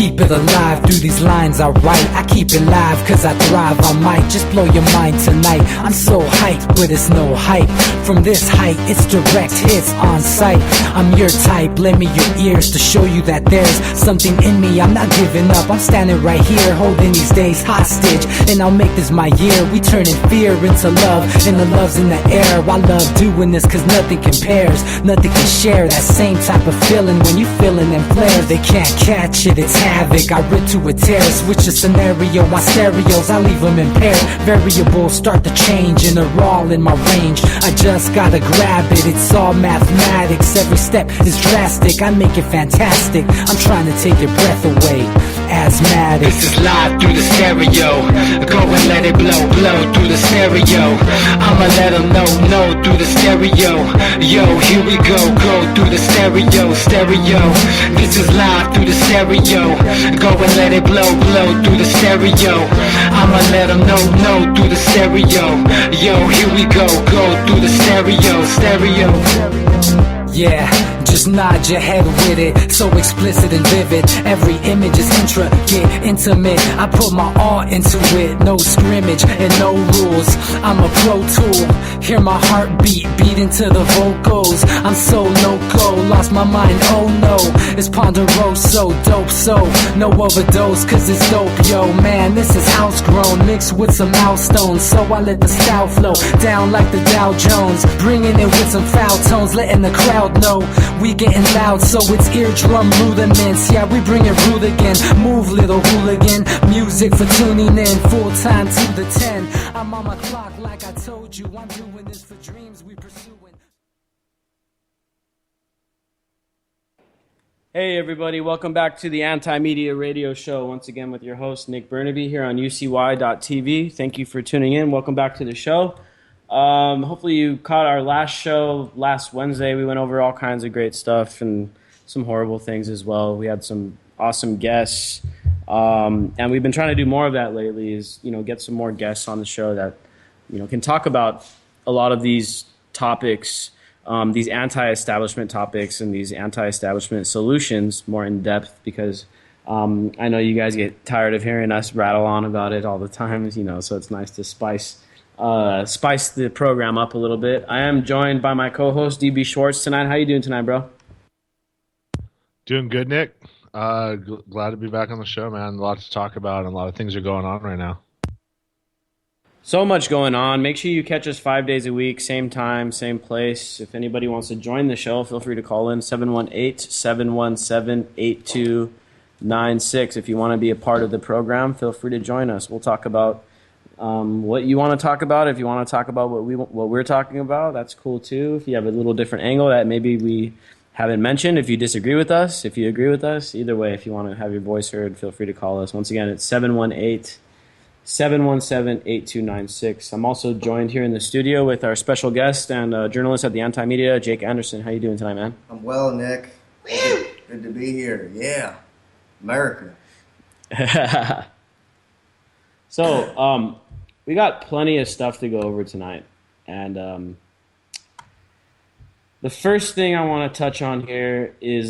keep it alive through these lines I write. I keep it live cause I thrive. I might just blow your mind tonight. I'm so hyped, but it's no hype. From this height, it's direct hits on sight. I'm your type, lend me your ears to show you that there's something in me. I'm not giving up, I'm standing right here, holding these days hostage. And I'll make this my year. We turning fear into love, and the love's in the air. I love doing this cause nothing compares. Nothing can share that same type of feeling when you feeling them flares. They can't catch it, it's havoc. I rip to a tear, switch the scenario. My stereos, I leave them impaired. Variables start to change and they're all in my range. I just gotta grab it, it's all mathematics. Every step is drastic, I make it fantastic. I'm trying to take your breath away. Asthmatic. This is live through the stereo. Go and let it blow, blow through the stereo. I'ma let them know through the stereo. Yo, here we go through the stereo, stereo. This is live through the stereo. Go and let it blow, blow through the stereo. I'ma let them know through the stereo. Yo, here we go through the stereo, stereo. Yeah, just nod your head with it. So explicit and vivid. Every image is intricate, intimate. I put my all into it. No scrimmage and no rules. I'm a pro tool. Hear my heartbeat, beat into the vocals. I'm so loco, lost my mind, oh no. It's ponderoso, dope, so no overdose, cause it's dope, yo. Man, this is house grown, mixed with some milestones. So I let the style flow down like the Dow Jones. Bringing it with some foul tones, letting the crowd know we getting loud, so it's eardrum rudiments. Yeah, we bring it rude again. Move, little hooligan. Music for tuning in, full time to the 10. I'm on my clock like I told you. I'm doing this for dreams we pursuing. Hey everybody, welcome back to the Anti-Media Radio Show. Once again with your host Nick Bernabe here on UCY.tv. Thank you for tuning in. Welcome back to the show. Hopefully you caught our last show last Wednesday. We went over all kinds of great stuff and some horrible things as well. We had some awesome guests, and we've been trying to do more of that lately. Is get some more guests on the show that can talk about a lot of these topics, these anti-establishment topics and these anti-establishment solutions more in depth. Because I know you guys get tired of hearing us rattle on about it all the time. So it's nice to spice the program up a little bit. I am joined by my co-host DB Schwartz tonight. How you doing tonight, bro? Doing good, Nick. Glad to be back on the show, man. A lot to talk about and a lot of things are going on right now. So much going on. Make sure you catch us 5 days a week, same time, same place. If anybody wants to join the show, feel free to call in 718-717-8296. If you want to be a part of the program, feel free to join us. We'll talk about what you want to talk about. If you want to talk about what we're talking about, that's cool too. If you have a little different angle that maybe we haven't mentioned, if you disagree with us, if you agree with us, either way, if you want to have your voice heard, feel free to call us. Once again, it's 718-717-8296. I'm also joined here in the studio with our special guest and journalist at the Anti-Media, Jake Anderson. How you doing tonight, man? I'm well, Nick. Good to be here. Yeah, America. So, we got plenty of stuff to go over tonight, and the first thing I want to touch on here is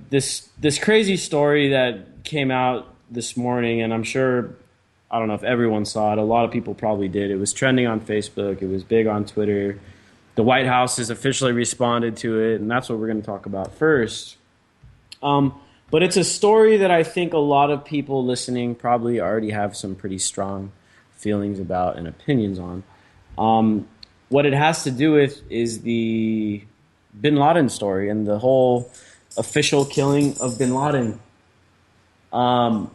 this crazy story that came out this morning, and I'm sure, I don't know if everyone saw it. A lot of people probably did. It was trending on Facebook. It was big on Twitter. The White House has officially responded to it, and that's what we're going to talk about first. But it's a story that I think a lot of people listening probably already have some pretty strong feelings about and opinions on. What it has to do with is the Bin Laden story and the whole official killing of Bin Laden. And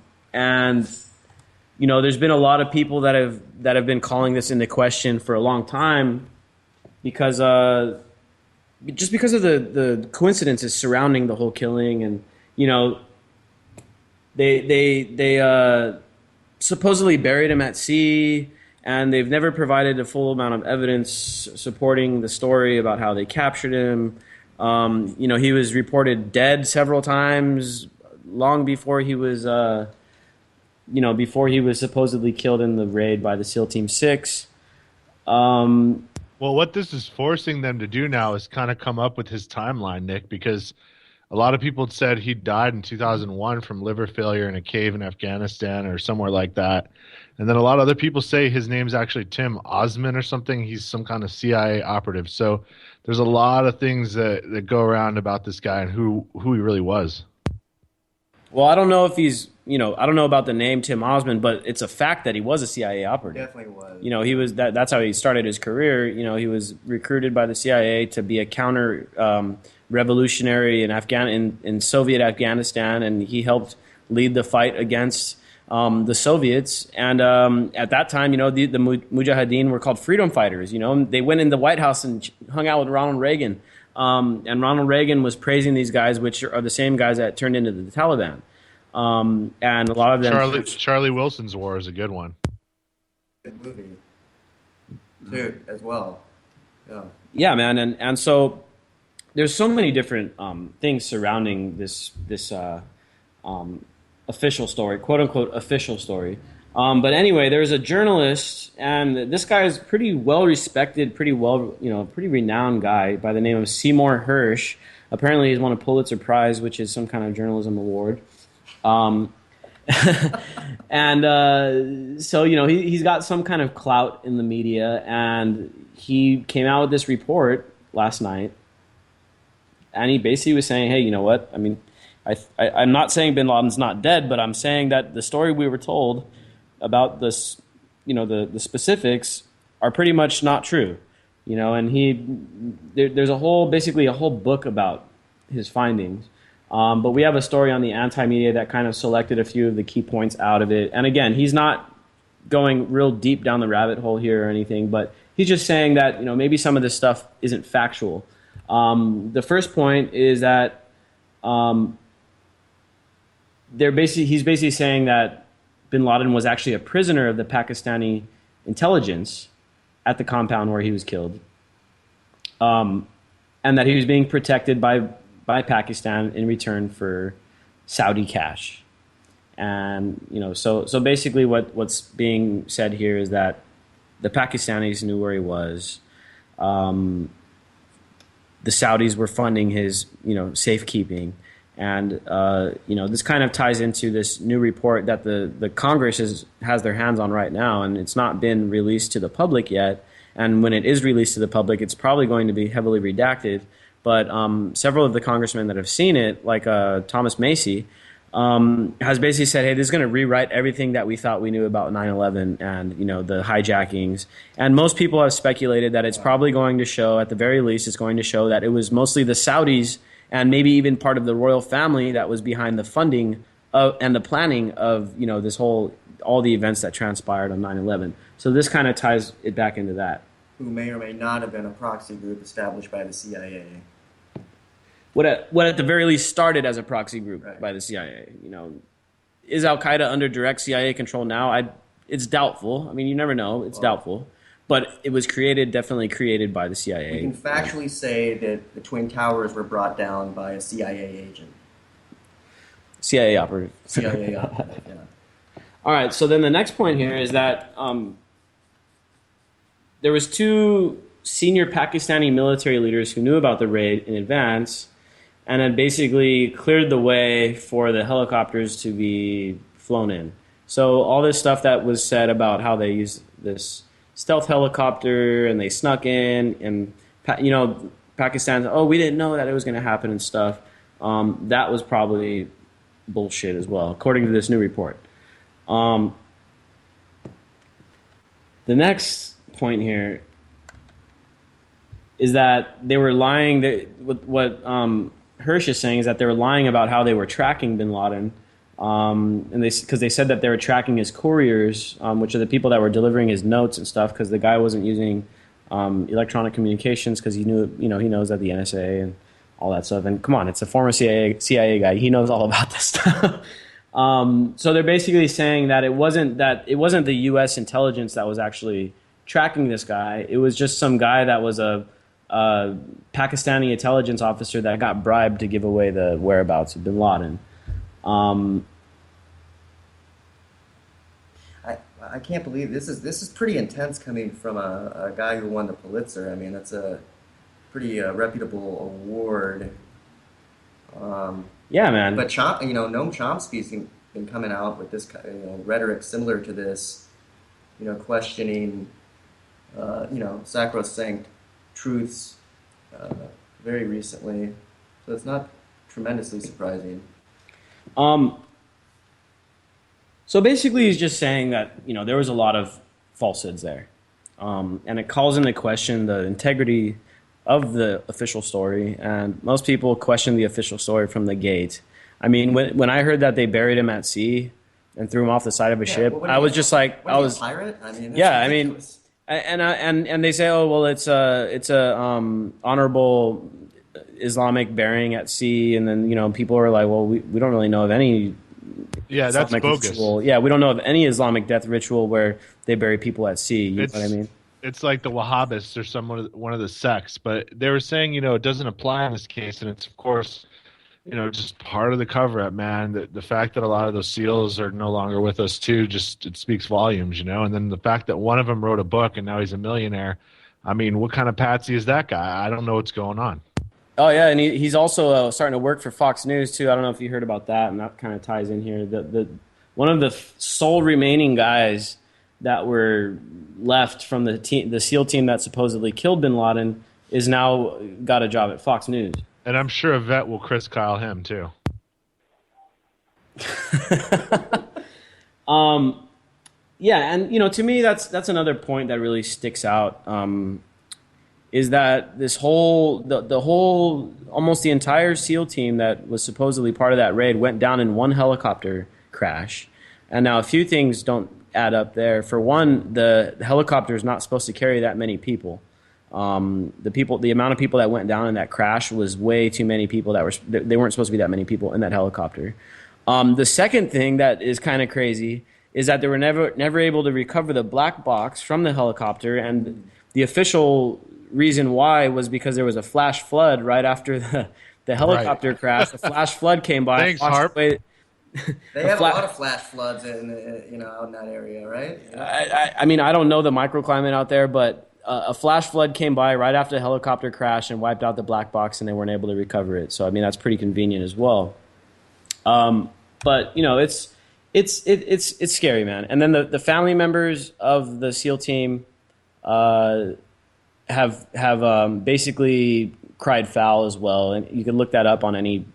there's been a lot of people that have been calling this into question for a long time because just because of the coincidences surrounding the whole killing. And they supposedly buried him at sea, and they've never provided a full amount of evidence supporting the story about how they captured him. He was reported dead several times long before he was supposedly killed in the raid by the SEAL Team 6. Well, what this is forcing them to do now is kind of come up with his timeline, Nick, because a lot of people said he died in 2001 from liver failure in a cave in Afghanistan or somewhere like that. And then a lot of other people say his name's actually Tim Osman or something. He's some kind of CIA operative. So there's a lot of things that go around about this guy and who he really was. Well, I don't know if he's, I don't know about the name Tim Osman, but it's a fact that he was a CIA operative. Definitely was. He was that's how he started his career. He was recruited by the CIA to be a counter revolutionary in Soviet Afghanistan, and he helped lead the fight against the Soviets. And at that time, the Mujahideen were called freedom fighters. They went in the White House and hung out with Ronald Reagan. And Ronald Reagan was praising these guys, which are the same guys that turned into the Taliban. And a lot of them... Charlie Wilson's War is a good one. Good movie. Too, as well. Yeah. Yeah, man. And so there's so many different things surrounding this official story, quote-unquote official story. But anyway, there's a journalist, and this guy is pretty well-respected, pretty renowned guy by the name of Seymour Hersh. Apparently he's won a Pulitzer Prize, which is some kind of journalism award. So, he's got some kind of clout in the media, and he came out with this report last night, and he basically was saying, hey, you know what? I mean, I'm not saying bin Laden's not dead, but I'm saying that the story we were told about this, the specifics are pretty much not true, and there's basically a whole book about his findings. But we have a story on the anti-media that kind of selected a few of the key points out of it. And again, he's not going real deep down the rabbit hole here or anything, but he's just saying that, maybe some of this stuff isn't factual. The first point is that he's basically saying that bin Laden was actually a prisoner of the Pakistani intelligence at the compound where he was killed, and that he was being protected by Pakistan in return for Saudi cash. And so basically what's being said here is that the Pakistanis knew where he was. The Saudis were funding his safekeeping. And, this kind of ties into this new report that the Congress has their hands on right now, and it's not been released to the public yet. And when it is released to the public, it's probably going to be heavily redacted. But several of the congressmen that have seen it, like Thomas Macy, has basically said, hey, this is going to rewrite everything that we thought we knew about 9/11 and, the hijackings. And most people have speculated that it's probably going to show, at the very least, it's going to show that it was mostly the Saudis and maybe even part of the royal family that was behind the funding and the planning of, all the events that transpired on 9/11. So this kind of ties it back into that. Who may or may not have been a proxy group established by the CIA. What at the very least started as a proxy group by the CIA. Is Al-Qaeda under direct CIA control now? It's doubtful. I mean, you never know. It's doubtful. But it was definitely created by the CIA. We can factually say that the Twin Towers were brought down by a CIA agent. CIA operative. CIA operative, yeah. All right, so then the next point here is that there was two senior Pakistani military leaders who knew about the raid in advance and had basically cleared the way for the helicopters to be flown in. So all this stuff that was said about how they used this stealth helicopter and they snuck in and, Pakistan, we didn't know that it was going to happen and stuff. That was probably bullshit as well, according to this new report. The next point here is that they were lying. What Hersh is saying is that they were lying about how they were tracking bin Laden, and because they said that they were tracking his couriers, which are the people that were delivering his notes and stuff, because the guy wasn't using electronic communications because he knew, he knows that the NSA and all that stuff. And come on, it's a former CIA guy. He knows all about this stuff. So they're basically saying that it wasn't the U.S. intelligence that was actually tracking this guy. It was just some guy that was a Pakistani intelligence officer that got bribed to give away the whereabouts of bin Laden. I can't believe this is pretty intense coming from a guy who won the Pulitzer. I mean, that's a pretty reputable award. Yeah, man. But Noam Chomsky's been coming out with this rhetoric similar to this, questioning, sacrosanct truths very recently. So it's not tremendously surprising. So basically, he's just saying that there was a lot of falsehoods there, and it calls into question the integrity of the official story. And most people question the official story from the gate. I mean, when I heard that they buried him at sea and threw him off the side of a ship, I was just like, I was a pirate. I mean, yeah, I mean, and they say, oh well, it's a honorable Islamic burying at sea, and then people are like, well, we don't really know of any. Yeah, that's bogus. Ritual. Yeah, we don't know of any Islamic death ritual where they bury people at sea. You know what I mean? It's like the Wahhabists or one of the sects, but they were saying, it doesn't apply in this case, and it's of course, just part of the cover-up, man. The fact that a lot of those SEALs are no longer with us too, it speaks volumes, and then the fact that one of them wrote a book and now he's a millionaire. I mean, what kind of patsy is that guy? I don't know what's going on. Oh yeah, and he's also starting to work for Fox News too. I don't know if you heard about that, and that kind of ties in here. The one of the sole remaining guys that were left from the SEAL team that supposedly killed Bin Laden is now got a job at Fox News. And I'm sure a vet will Chris Kyle him too. Yeah, and to me that's another point that really sticks out. Is that this whole the whole almost the entire SEAL team that was supposedly part of that raid went down in one helicopter crash, and now a few things don't add up there. For one, the helicopter is not supposed to carry that many people. The amount of people that went down in that crash was way too many people. They weren't supposed to be that many people in that helicopter. The second thing that is kind of crazy is that they were never able to recover the black box from the helicopter, and the official reason why was because there was a flash flood right after the helicopter crash. The flash flood came by. Thanks, Harp. They have a lot of flash floods out in that area, right? I mean, I don't know the microclimate out there, but a flash flood came by right after the helicopter crash and wiped out the black box, and they weren't able to recover it. So I mean, that's pretty convenient as well. But it's scary, man. And then the family members of the SEAL team have basically cried foul as well, and you can look that up on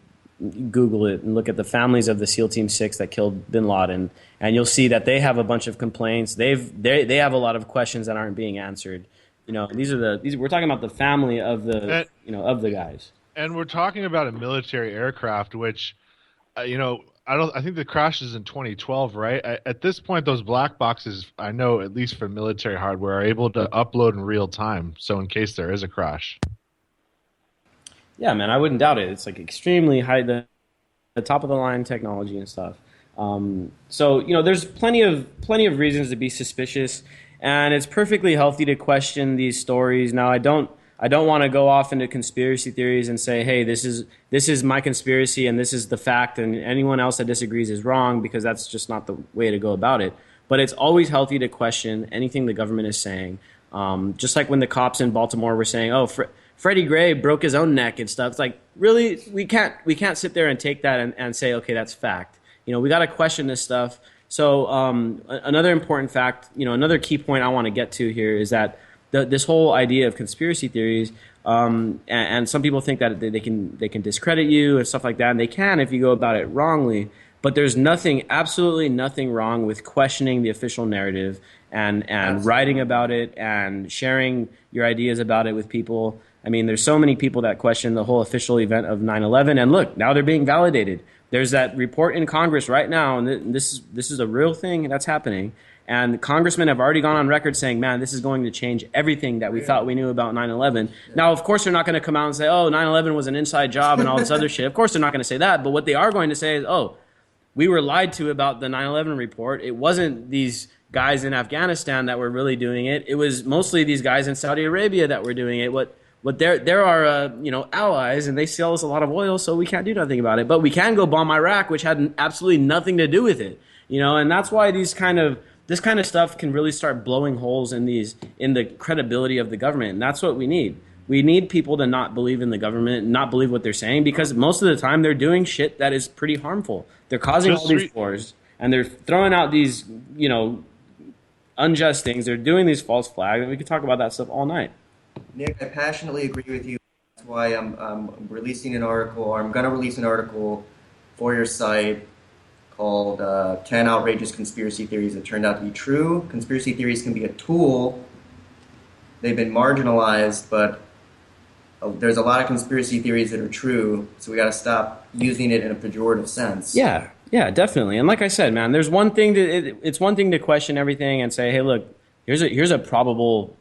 Google it and look at the families of the SEAL Team 6 that killed Bin Laden, and you'll see that they have a bunch of complaints. They have a lot of questions that aren't being answered. We're talking about the family of the guys. And we're talking about a military aircraft, which, I think the crash is in 2012, right? At this point, those black boxes, I know, at least for military hardware, are able to upload in real time. So in case there is a crash. Yeah, man, I wouldn't doubt it. It's like extremely high, the top of the line technology and stuff. So there's plenty of reasons to be suspicious, and it's perfectly healthy to question these stories. Now, I don't want to go off into conspiracy theories and say, hey, this is my conspiracy and this is the fact, and anyone else that disagrees is wrong, because that's just not the way to go about it. But it's always healthy to question anything the government is saying. Just like when the cops in Baltimore were saying, oh, Freddie Gray broke his own neck and stuff. It's like, really, we can't sit there and take that and say, okay, that's fact. We got to question this stuff. So another important fact, another key point I want to get to here is that this whole idea of conspiracy theories, and some people think that they can discredit you and stuff like that, and they can if you go about it wrongly. But there's absolutely nothing wrong with questioning the official narrative and writing about it and sharing your ideas about it with people. I mean, there's so many people that question the whole official event of 9/11, and look, now they're being validated. There's that report in Congress right now, and this is a real thing that's happening. And congressmen have already gone on record saying, man, this is going to change everything that we thought we knew about 9/11. Now, of course, they're not going to come out and say, oh, 9/11 was an inside job and all this other shit. Of course, they're not going to say that. But what they are going to say is, oh, we were lied to about the 9/11 report. It wasn't these guys in Afghanistan that were really doing it. It was mostly these guys in Saudi Arabia that were doing it. What they're our allies, and they sell us a lot of oil, so we can't do nothing about it. But we can go bomb Iraq, which had absolutely nothing to do with it. And that's why this kind of stuff can really start blowing holes in the credibility of the government, and that's what we need. We need people to not believe in the government, not believe what they're saying, because most of the time they're doing shit that is pretty harmful. They're causing all these wars, and they're throwing out these, unjust things. They're doing these false flags, and we could talk about that stuff all night. Nick, I passionately agree with you. That's why I'm releasing an article, or I'm going to release an article for your site called 10 Outrageous Conspiracy Theories That Turned Out to Be True. Conspiracy theories can be a tool. They've been marginalized, but there's a lot of conspiracy theories that are true, so we got to stop using it in a pejorative sense. Yeah, definitely. And like I said, man, there's one thing it's one thing to question everything and say, hey, look, here's a probable,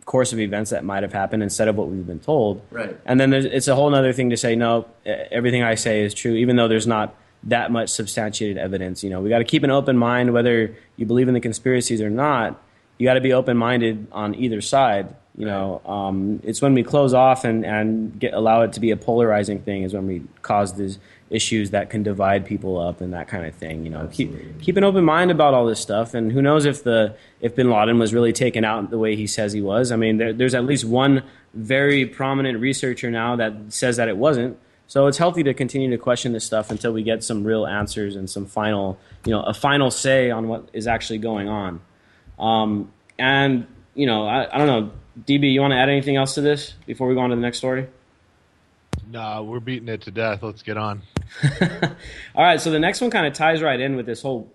course of events that might have happened instead of what we've been told. Right. And then it's a whole other thing to say, no, everything I say is true, even though there's not that much substantiated evidence. We got to keep an open mind, whether you believe in the conspiracies or not. You got to be open-minded on either side. It's when we close off and allow it to be a polarizing thing is when we cause these issues that can divide people up and that kind of thing. Keep an open mind about all this stuff. And who knows if Bin Laden was really taken out the way he says he was. I mean, there's at least one very prominent researcher now that says that it wasn't. So it's healthy to continue to question this stuff until we get some real answers and some final, a final say on what is actually going on. I don't know, DB, you want to add anything else to this before we go on to the next story? No, we're beating it to death. Let's get on. All right, so the next one kind of ties right in with this whole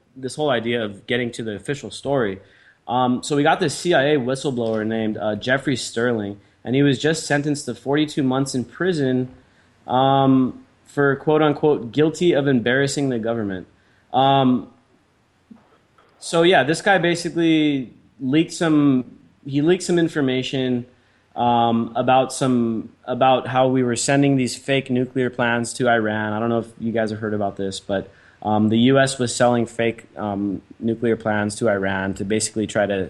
idea of getting to the official story. So we got this CIA whistleblower named Jeffrey Sterling, and he was just sentenced to 42 months in prison for quote-unquote guilty of embarrassing the government. So yeah, this guy basically leaked some information about how we were sending these fake nuclear plans to Iran. I don't know if you guys have heard about this, but the U.S. was selling fake nuclear plans to Iran to basically try to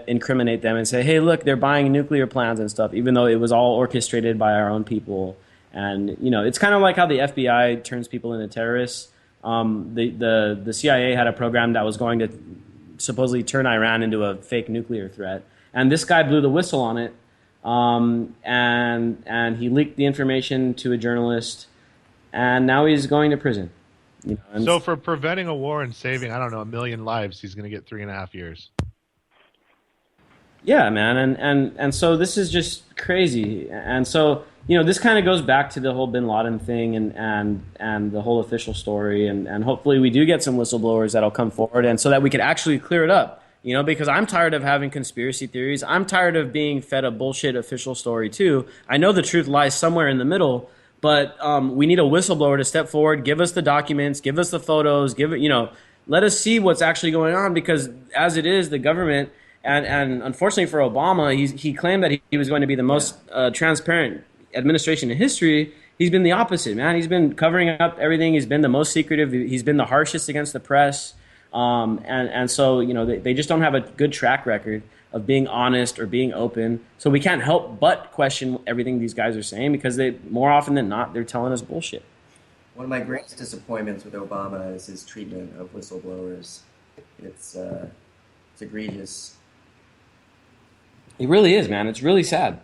incriminate them and say, hey, look, they're buying nuclear plans and stuff, even though it was all orchestrated by our own people. And it's kind of like how the FBI turns people into terrorists. The CIA had a program that was going to supposedly turn Iran into a fake nuclear threat, and this guy blew the whistle on it, and he leaked the information to a journalist, and now he's going to prison. So for preventing a war and saving, 1 million lives, he's going to get 3.5 years. Yeah, man, and so this is just crazy, and so this kind of goes back to the whole Bin Laden thing and the whole official story, and hopefully we do get some whistleblowers that'll come forward, and so that we can actually clear it up, because I'm tired of having conspiracy theories. I'm tired of being fed a bullshit official story too. I know the truth lies somewhere in the middle, but we need a whistleblower to step forward, give us the documents, give us the photos, let us see what's actually going on, because as it is, the government. And unfortunately for Obama, he claimed that he was going to be the most transparent administration in history. He's been the opposite, man. He's been covering up everything. He's been the most secretive. He's been the harshest against the press. And so, they just don't have a good track record of being honest or being open. So we can't help but question everything these guys are saying, because more often than not, they're telling us bullshit. One of my greatest disappointments with Obama is his treatment of whistleblowers. It's egregious. It really is, man. It's really sad.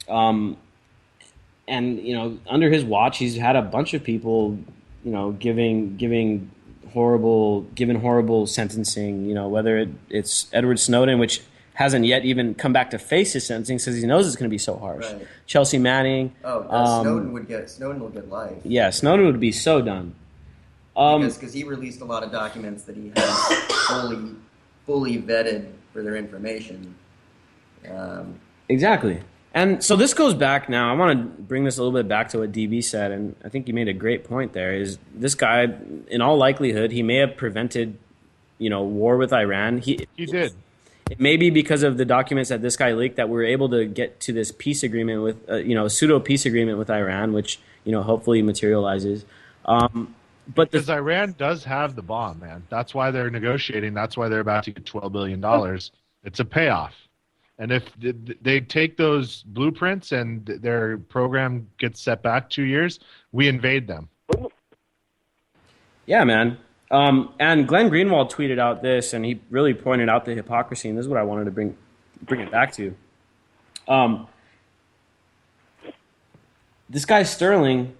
And under his watch, he's had a bunch of people, giving horrible sentencing. Whether it's Edward Snowden, which hasn't yet even come back to face his sentencing, because he knows it's going to be so harsh. Right. Chelsea Manning. Snowden will get life. Yeah, Snowden would be so done. Because he released a lot of documents that he has fully vetted for their information. Exactly. And so this goes back now. I want to bring this a little bit back to what DB said, and I think you made a great point there, is this guy, in all likelihood, he may have prevented, war with Iran. He did. It may be because of the documents that this guy leaked that we're able to get to this peace agreement with, a pseudo peace agreement with Iran, which, hopefully materializes. Because Iran does have the bomb, man. That's why they're negotiating. That's why they're about to get $12 billion. It's a payoff. And if they take those blueprints and their program gets set back 2 years, we invade them. Yeah, man. And Glenn Greenwald tweeted out this, and he really pointed out the hypocrisy, and this is what I wanted to bring it back to. This guy Sterling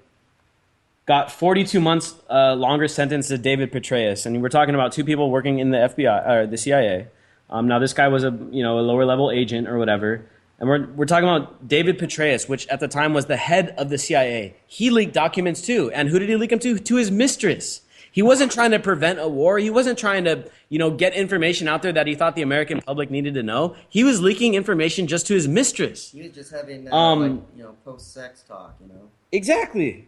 got 42 months longer sentence than David Petraeus, and we're talking about two people working in the FBI or the CIA. Now this guy was a lower level agent or whatever, and we're talking about David Petraeus, which at the time was the head of the CIA. He leaked documents too, and who did he leak them to? To his mistress. He wasn't trying to prevent a war. He wasn't trying to, get information out there that he thought the American public needed to know. He was leaking information just to his mistress. He was just having, post-sex talk, Exactly.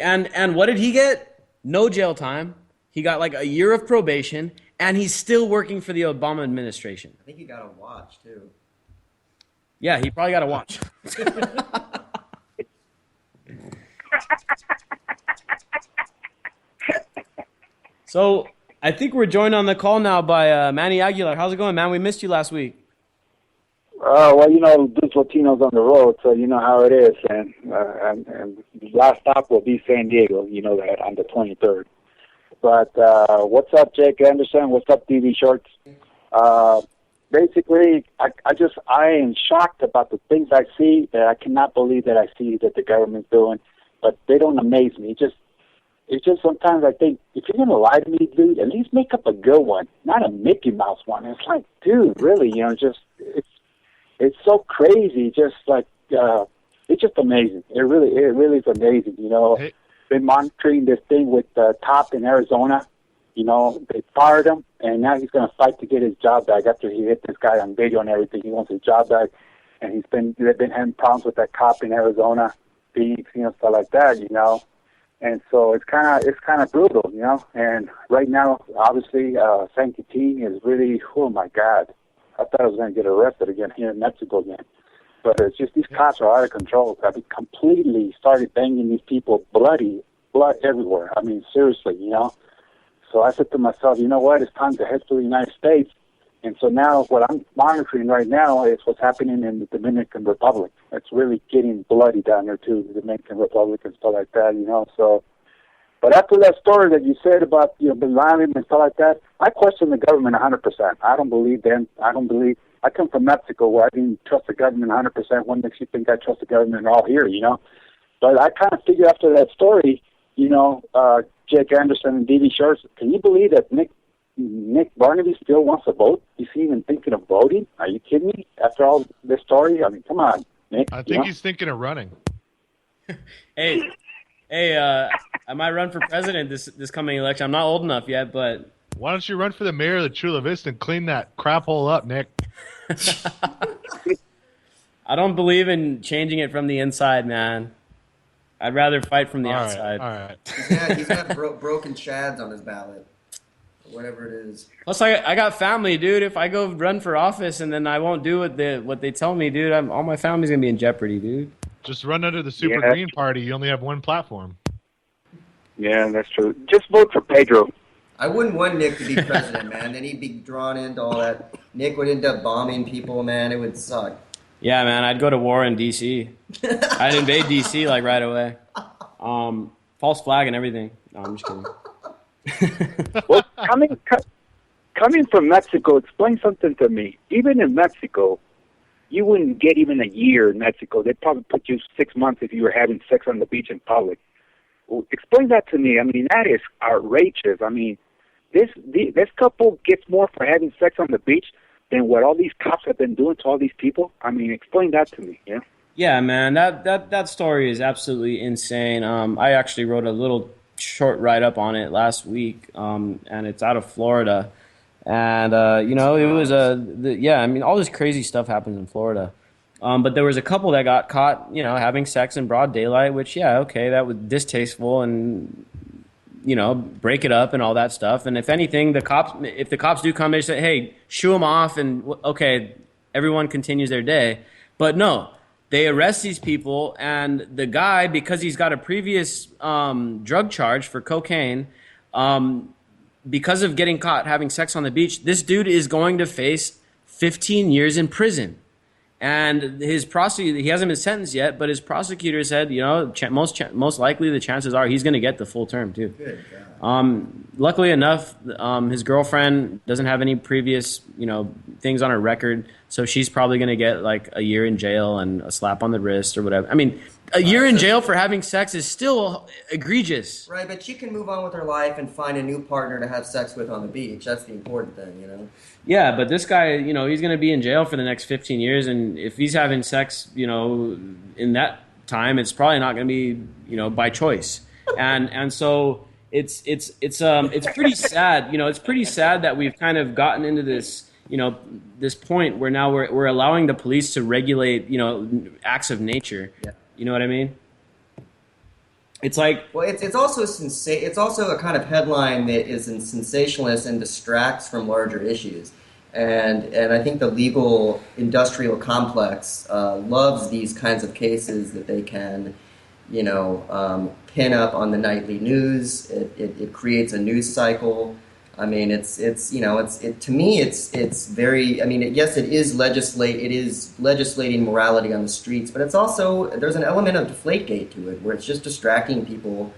And what did he get? No jail time. He got like a year of probation, and he's still working for the Obama administration. I think he got a watch, too. Yeah, he probably got a watch. So I think we're joined on the call now by Manny Aguilar. How's it going, man? We missed you last week. This Latino's on the road, so you know how it is. And last stop will be San Diego, you know that, on the 23rd. But what's up, Jake Anderson? What's up, DV Schwartz? Basically, I am shocked about the things I see that I cannot believe that I see that the government's doing, but they don't amaze me. It's just sometimes I think, if you're going to lie to me, dude, at least make up a good one, not a Mickey Mouse one. It's like, dude, really, it's so crazy. Just like, it's just amazing. It really is amazing. Hey. Been monitoring this thing with the top in Arizona. They fired him, and now he's going to fight to get his job back after he hit this guy on video and everything. He wants his job back, and they've been having problems with that cop in Arizona, Phoenix, stuff like that, And so it's kind of brutal, And right now, obviously, Sanctity is really, oh my God, I thought I was going to get arrested again here in Mexico again. But it's just these cops are out of control. I mean, completely started banging these people, blood everywhere. I mean, seriously, So I said to myself, you know what? It's time to head to the United States. And so now what I'm monitoring right now is what's happening in the Dominican Republic. It's really getting bloody down there too, the Dominican Republic and stuff like that, So, but after that story that you said about Bin Laden and stuff like that, I question the government 100%. I don't believe them. I come from Mexico where I didn't trust the government 100%. What makes you think I trust the government all here, But I kind of figure after that story, Jake Anderson and D.B. Schwartz, can you believe that Nick Bernabe still wants to vote? Is he even thinking of voting? Are you kidding me? After all this story? I mean, come on, Nick. I think he's thinking of running. Hey, I might run for president this coming election. I'm not old enough yet, but... Why don't you run for the mayor of the Chula Vista and clean that crap hole up, Nick? I don't believe in changing it from the inside, man. I'd rather fight from the outside. All right. He's got broken shads on his ballot. Whatever it is. Plus, I got family, dude. If I go run for office and then I won't do what they tell me, dude, all my family's going to be in jeopardy, dude. Just run under the Super Green Party. You only have one platform. Yeah, that's true. Just vote for Pedro. I wouldn't want Nick to be president, man. Then he'd be drawn into all that. Nick would end up bombing people, man. It would suck. Yeah, man. I'd go to war in D.C. I'd invade D.C. like right away. False flag and everything. No, I'm just kidding. Well, coming from Mexico, explain something to me. Even in Mexico, you wouldn't get even a year in Mexico. They'd probably put you 6 months if you were having sex on the beach in public. Well, explain that to me. I mean, that is outrageous. I mean, this couple gets more for having sex on the beach than what all these cops have been doing to all these people. I mean, explain that to me. Yeah. Yeah, man. That story is absolutely insane. I actually wrote a little short write-up on it last week, and it's out of Florida. And, it was all this crazy stuff happens in Florida. But there was a couple that got caught, having sex in broad daylight, which, that was distasteful and, break it up and all that stuff. And if anything, if the cops do come, they say, hey, shoo them off and, okay, everyone continues their day. But no, they arrest these people, and the guy, because he's got a previous drug charge for cocaine, because of getting caught having sex on the beach, this dude is going to face 15 years in prison. And his prosecutor, he hasn't been sentenced yet, but his prosecutor said, most likely the chances are he's going to get the full term too. Good God. Luckily enough, his girlfriend doesn't have any previous, things on her record, so she's probably going to get like a year in jail and a slap on the wrist or whatever. I mean, a year in jail for having sex is still egregious. Right, but she can move on with her life and find a new partner to have sex with on the beach. That's the important thing, Yeah, but this guy, he's going to be in jail for the next 15 years, and if he's having sex, in that time, it's probably not going to be, by choice. And so it's pretty sad. It's pretty sad that we've kind of gotten into this, this point where now we're allowing the police to regulate, acts of nature. Yeah. You know what I mean? It's like, well, it's also it's also a kind of headline that is sensationalist and distracts from larger issues, and I think the legal industrial complex loves these kinds of cases that they can, pin up on the nightly news. It creates a news cycle. I mean, to me, it's very. I mean, yes, it is legislating morality on the streets, but it's also there's an element of Deflategate to it, where it's just distracting people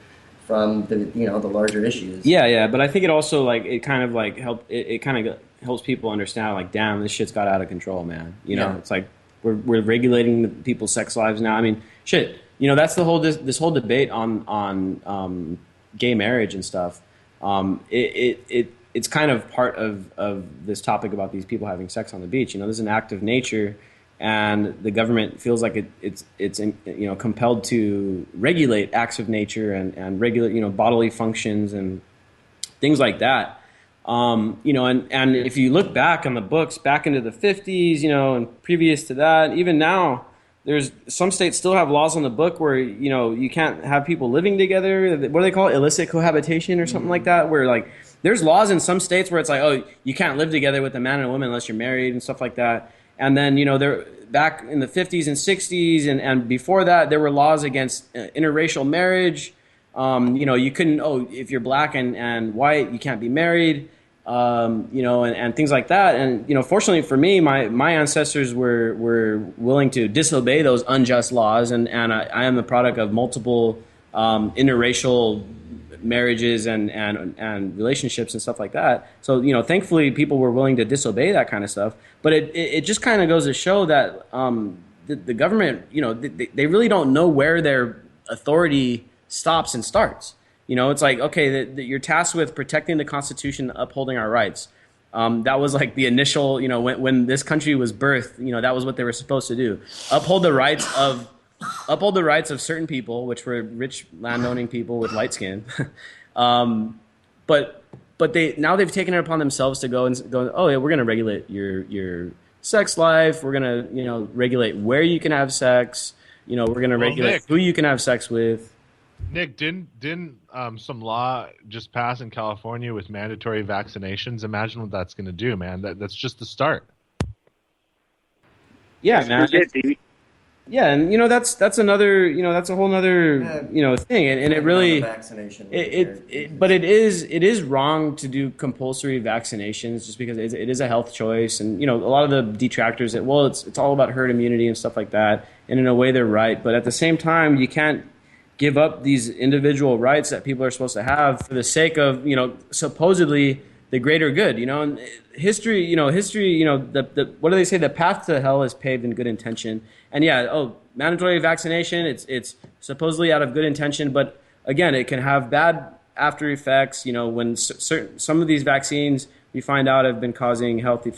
from the the larger issues. Yeah, but I think it also it kind of helps people understand like, damn, this shit's got out of control, man. It's like we're regulating people's sex lives now. I mean, shit. That's the whole this whole debate on gay marriage and stuff. It's kind of part of this topic about these people having sex on the beach. This is an act of nature, and the government feels like it's compelled to regulate acts of nature and regulate bodily functions and things like that. And if you look back on the books back into the 50s, and previous to that, even now. There's some states still have laws on the book where you can't have people living together. What do they call it? Illicit cohabitation or something like that. Where there's laws in some states where it's like, oh, you can't live together with a man and a woman unless you're married and stuff like that. And then they're back in the 50s and 60s and before that there were laws against interracial marriage. You couldn't. If you're black and white, you can't be married. And things like that. And, fortunately for me, my ancestors were willing to disobey those unjust laws. And I am the product of multiple interracial marriages and relationships and stuff like that. So, thankfully people were willing to disobey that kind of stuff. But it just kind of goes to show that the government, they really don't know where their authority stops and starts. It's like, okay, you're tasked with protecting the Constitution, upholding our rights. That was like the initial, when this country was birthed, that was what they were supposed to do. Uphold the rights of certain people, which were rich landowning people with light skin. But they've taken it upon themselves to go, oh yeah, we're going to regulate your sex life. We're going to, regulate where you can have sex. We're going to regulate who you can have sex with. Nick, didn't some law just pass in California with mandatory vaccinations? Imagine what that's going to do, man. That's just the start. Yeah, man. Yeah, and that's another that's a whole other thing, and it really vaccination. But it is wrong to do compulsory vaccinations just because it is a health choice, and a lot of the detractors that it's all about herd immunity and stuff like that, and in a way they're right, but at the same time you can't give up these individual rights that people are supposed to have for the sake of supposedly the greater good. And history. The what do they say? The path to hell is paved in good intention. And mandatory vaccination. It's supposedly out of good intention, but again, it can have bad after effects. When some of these vaccines we find out have been causing health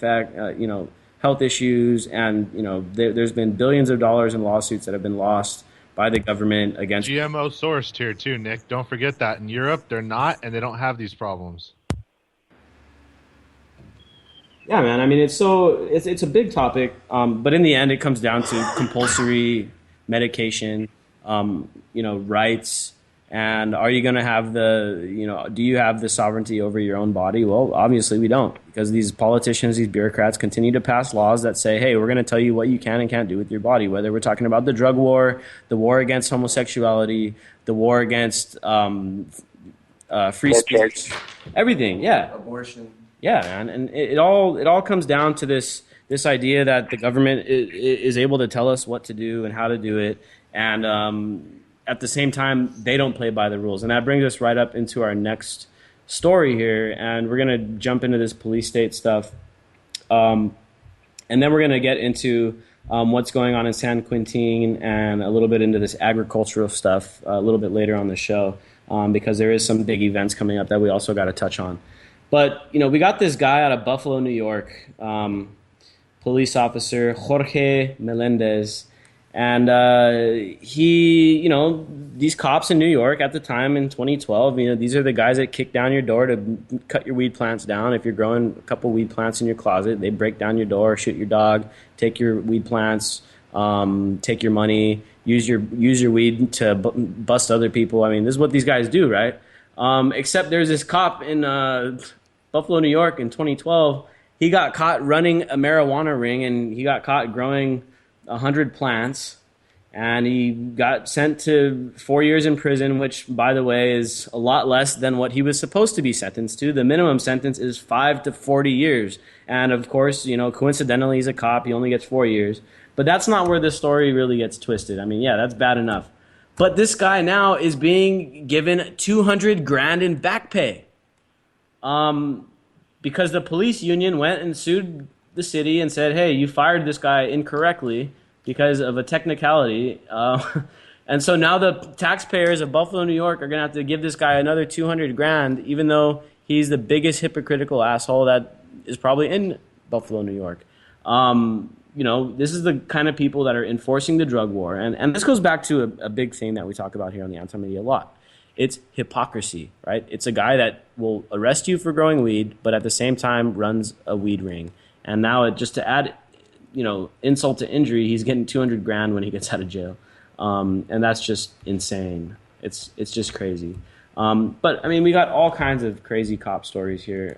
issues, and there's been billions of dollars in lawsuits that have been lost by the government against GMO sourced here too, Nick. Don't forget that in Europe they're not, and they don't have these problems. Yeah, man. I mean, it's a big topic, but in the end, it comes down to compulsory medication, rights, and are you going to have do you have the sovereignty over your own body? Well, obviously we don't, because these politicians, these bureaucrats continue to pass laws that say, hey, we're going to tell you what you can and can't do with your body, whether we're talking about the drug war, the war against homosexuality, the war against free speech, everything. Yeah. Abortion. Yeah, man. And it all comes down to this this idea that the government is able to tell us what to do and how to do it, and at the same time, they don't play by the rules. And that brings us right up into our next story here, and we're going to jump into this police state stuff. And then we're going to get into what's going on in San Quintin and a little bit into this agricultural stuff a little bit later on the show, because there is some big events coming up that we also got to touch on. But, we got this guy out of Buffalo, New York, police officer Jorge Melendez. And these cops in New York at the time in 2012, these are the guys that kick down your door to cut your weed plants down. If you're growing a couple weed plants in your closet, they break down your door, shoot your dog, take your weed plants, take your money, use your weed to bust other people. I mean, this is what these guys do, right? Except there's this cop in Buffalo, New York in 2012. He got caught running a marijuana ring, and he got caught growing 100 plants, and he got sent to 4 years in prison, which, by the way, is a lot less than what he was supposed to be sentenced to. The minimum sentence is 5 to 40 years. And of course, coincidentally, he's a cop. He only gets 4 years. But that's not where the story really gets twisted. I mean, yeah, that's bad enough. But this guy now is being given 200 grand in back pay. Because the police union went and sued the city and said, hey, you fired this guy incorrectly because of a technicality. And so now the taxpayers of Buffalo, New York are going to have to give this guy another 200 grand, even though he's the biggest hypocritical asshole that is probably in Buffalo, New York. This is the kind of people that are enforcing the drug war. And this goes back to a big thing that we talk about here on the Anti-Media a lot. It's hypocrisy, right? It's a guy that will arrest you for growing weed, but at the same time runs a weed ring. And now, just to add, insult to injury, he's getting 200 grand when he gets out of jail, and that's just insane. It's just crazy. But I mean, we got all kinds of crazy cop stories here.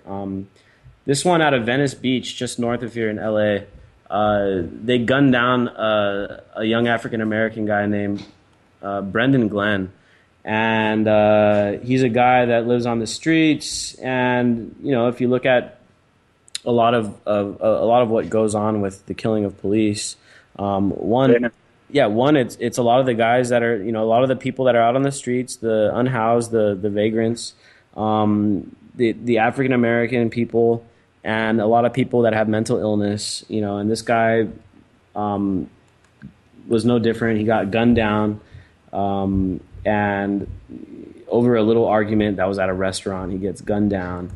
This one out of Venice Beach, just north of here in LA, they gunned down a young African American guy named Brendan Glenn, and he's a guy that lives on the streets. And if you look at a lot of what goes on with the killing of police. It's a lot of the guys that are, a lot of the people that are out on the streets, the unhoused, the vagrants, the African American people, and a lot of people that have mental illness, and this guy was no different. He got gunned down, and over a little argument that was at a restaurant, he gets gunned down.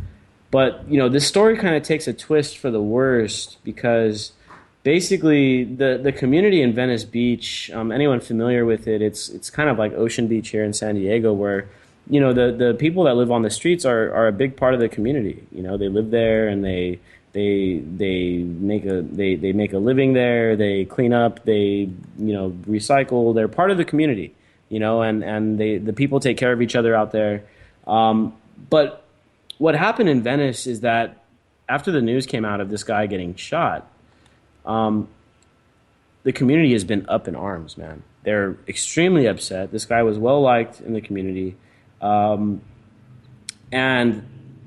But, this story kind of takes a twist for the worst, because basically the community in Venice Beach, anyone familiar with it, it's kind of like Ocean Beach here in San Diego, where, the people that live on the streets are a big part of the community. They live there, and they make a living there, they clean up, they, recycle, they're part of the community, and the people take care of each other out there. But what happened in Venice is that after the news came out of this guy getting shot, the community has been up in arms, man. They're extremely upset. This guy was well liked in the community, and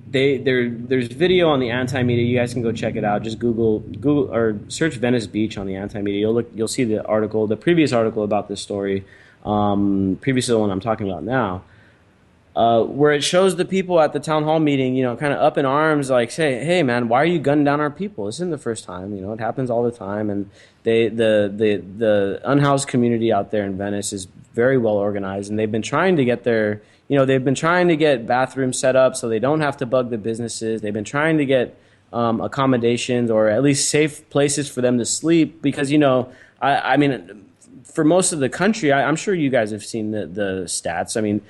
there's video on the Anti-Media. You guys can go check it out. Just Google or search Venice Beach on the Anti-Media. You'll see the article, the previous article about this story, previous to the one I'm talking about now. Where it shows the people at the town hall meeting, kind of up in arms, like, say, hey, man, why are you gunning down our people? This isn't the first time. It happens all the time. And the unhoused community out there in Venice is very well organized, and they've been trying to get bathrooms set up so they don't have to bug the businesses. They've been trying to get accommodations, or at least safe places for them to sleep, because, I mean, for most of the country, I'm sure you guys have seen the stats. I mean,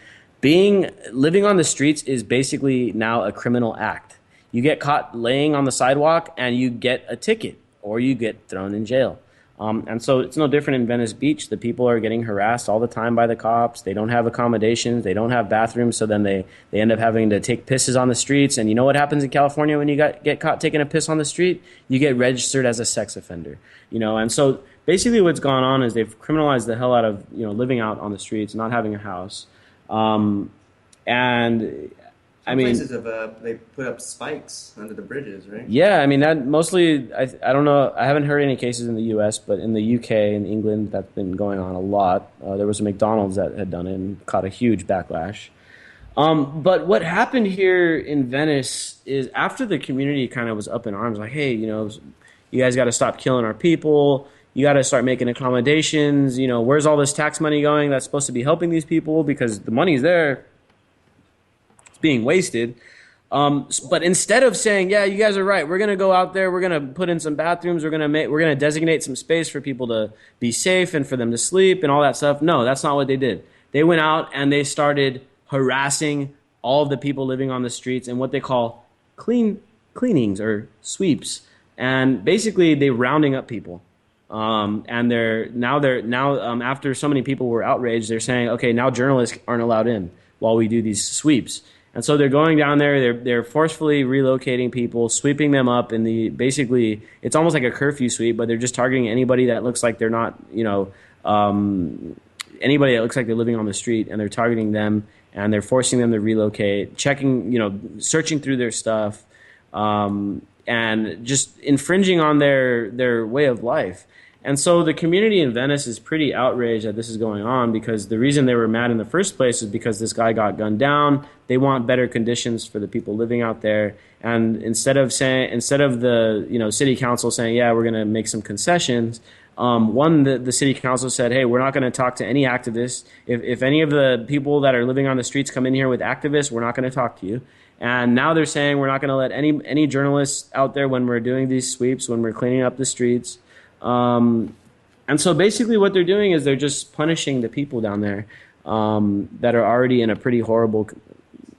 living on the streets is basically now a criminal act. You get caught laying on the sidewalk and you get a ticket, or you get thrown in jail. And so it's no different in Venice Beach. The people are getting harassed all the time by the cops. They don't have accommodations. They don't have bathrooms. So then they end up having to take pisses on the streets. And you know what happens in California when you get caught taking a piss on the street? You get registered as a sex offender. And so basically what's gone on is they've criminalized the hell out of living out on the streets, not having a house. And I mean, places have they put up spikes under the bridges, right? yeah, I mean that mostly. I don't know. I haven't heard any cases in the U.S., but in the U.K. and England, that's been going on a lot. There was a McDonald's that had done it and caught a huge backlash. But what happened here in Venice is after the community kind of was up in arms, like, hey, you guys got to stop killing our people. You got to start making accommodations. Where's all this tax money going that's supposed to be helping these people? Because the money's there. It's being wasted. But instead of saying, yeah, you guys are right, we're going to go out there, we're going to put in some bathrooms, we're going to designate some space for people to be safe and for them to sleep and all that stuff. No, that's not what they did. They went out and they started harassing all of the people living on the streets in what they call cleanings or sweeps. And basically they rounding up people. And they're now after so many people were outraged, they're saying, okay, now journalists aren't allowed in while we do these sweeps. And so they're going down there, they're forcefully relocating people, sweeping them up basically it's almost like a curfew sweep, but they're just targeting anybody that looks like they're not, anybody that looks like they're living on the street, and they're targeting them and they're forcing them to relocate, checking, searching through their stuff, and just infringing on their way of life. And so the community in Venice is pretty outraged that this is going on, because the reason they were mad in the first place is because this guy got gunned down. They want better conditions for the people living out there. And instead of the city council saying, yeah, we're going to make some concessions, the city council said, hey, we're not going to talk to any activists. If any of the people that are living on the streets come in here with activists, we're not going to talk to you. And now they're saying we're not going to let any journalists out there when we're doing these sweeps, when we're cleaning up the streets. And so basically what they're doing is they're just punishing the people down there that are already in a pretty horrible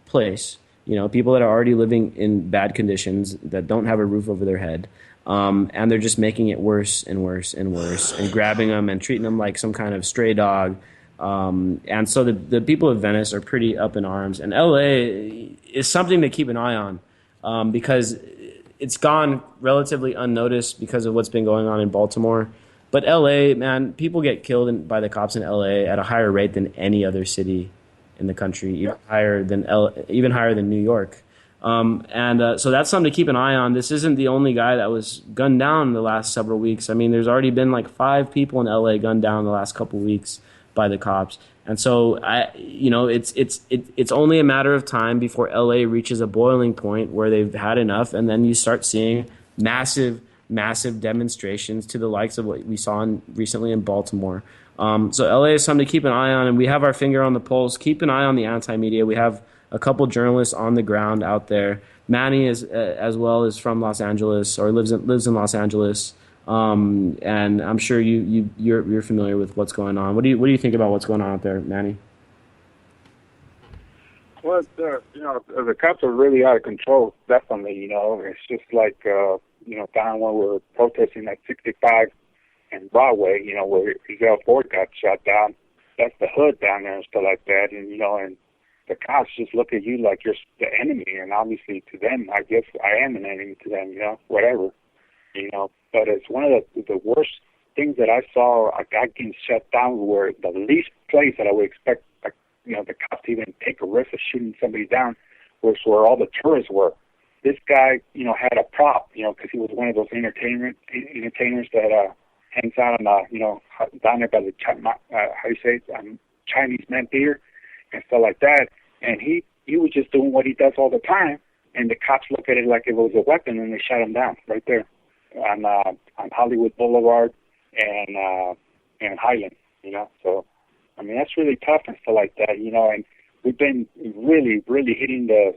place. People that are already living in bad conditions, that don't have a roof over their head. And they're just making it worse and worse and worse, and grabbing them and treating them like some kind of stray dog. And so the people of Venice are pretty up in arms. And LA is something to keep an eye on, because it's gone relatively unnoticed because of what's been going on in Baltimore. But LA, man, people get killed by the cops in LA at a higher rate than any other city in the country, even higher than New York. So that's something to keep an eye on. This isn't the only guy that was gunned down in the last several weeks. I mean, there's already been like 5 people in LA gunned down in the last couple of weeks by the cops. And so it's only a matter of time before LA reaches a boiling point where they've had enough, and then you start seeing massive demonstrations to the likes of what we saw recently in Baltimore. So LA is something to keep an eye on, and we have our finger on the pulse. Keep an eye on the anti-media. We have a couple journalists on the ground out there. Manny is as well is from Los Angeles, or lives in Los Angeles. And I'm sure you're familiar with what's going on. What do you think about what's going on out there, Manny? Well, the cops are really out of control. Definitely, it's just like down when we were protesting at 65 and Broadway, where Giselle Ford got shot down. That's the hood down there and stuff like that, and and the cops just look at you like you're the enemy, and obviously to them, I guess I am an enemy to them, whatever. But it's one of the worst things that I saw. A guy getting shut down where the least place that I would expect, the cops to even take a risk of shooting somebody down, was where all the tourists were. This guy, had a prop, because he was one of those entertainers that hangs out on, down there by the Chinese Man Theater and stuff like that. And he was just doing what he does all the time, and the cops look at it like it was a weapon, and they shot him down right there on Hollywood Boulevard and Highland. So I mean, that's really tough and stuff like that. And we've been really hitting the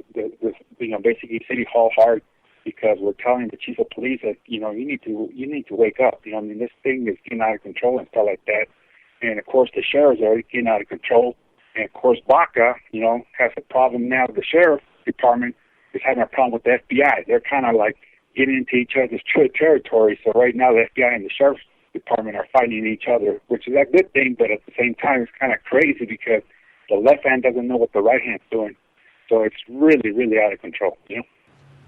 basically City Hall hard, because we're telling the chief of police that you need to wake up. I mean, this thing is getting out of control and stuff like that. And of course, the sheriff's already getting out of control. And of course, Baca, has a problem now. The sheriff department is having a problem with the FBI. They're kind of like getting into each other's territory. So right now, the FBI and the sheriff's department are fighting each other, which is a good thing. But at the same time, it's kind of crazy because the left hand doesn't know what the right hand's doing. So it's really out of control.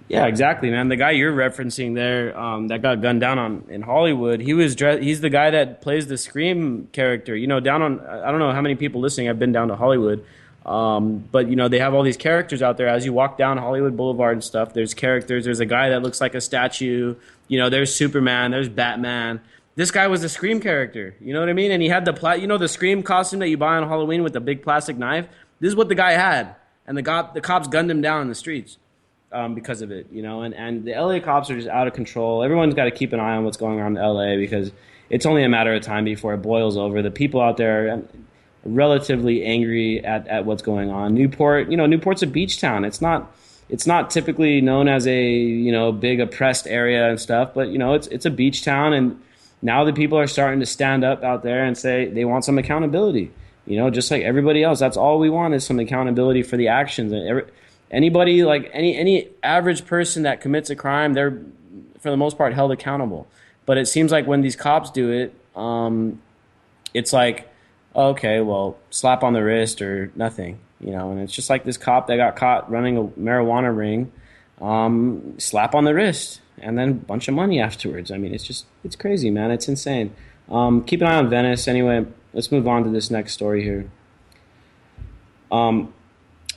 Yeah, exactly, man. The guy you're referencing there, that got gunned down in Hollywood, he's the guy that plays the Scream character. Down on, I don't know how many people listening have been down to Hollywood, But they have all these characters out there. As you walk down Hollywood Boulevard and stuff, there's characters. There's a guy that looks like a statue. There's Superman. There's Batman. This guy was a Scream character. You know what I mean? And he had the Scream costume that you buy on Halloween with the big plastic knife. This is what the guy had, and the cops gunned him down in the streets because of it. And the LA cops are just out of control. Everyone's got to keep an eye on what's going on in LA because it's only a matter of time before it boils over. The people out there are relatively angry at what's going on. Newport's a beach town. It's not typically known as a big oppressed area and stuff, but it's a beach town, and now the people are starting to stand up out there and say they want some accountability. Just like everybody else, that's all we want is some accountability for the actions. And anybody, like any average person that commits a crime, they're for the most part held accountable. But it seems like when these cops do it, it's like, okay, well, slap on the wrist or nothing, and it's just like this cop that got caught running a marijuana ring, slap on the wrist, and then a bunch of money afterwards. I mean, it's crazy, man. It's insane. Keep an eye on Venice. Anyway, let's move on to this next story here.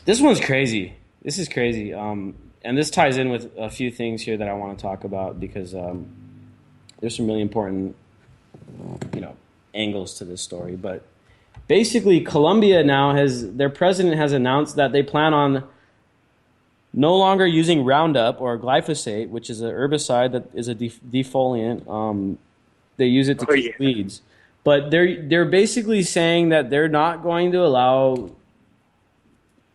This one's crazy. This is crazy. And this ties in with a few things here that I want to talk about because there's some really important, angles to this story. But basically, Colombia now their president has announced that they plan on no longer using Roundup or glyphosate, which is an herbicide that is a defoliant. They use it to kill weeds. But they're basically saying that they're not going to allow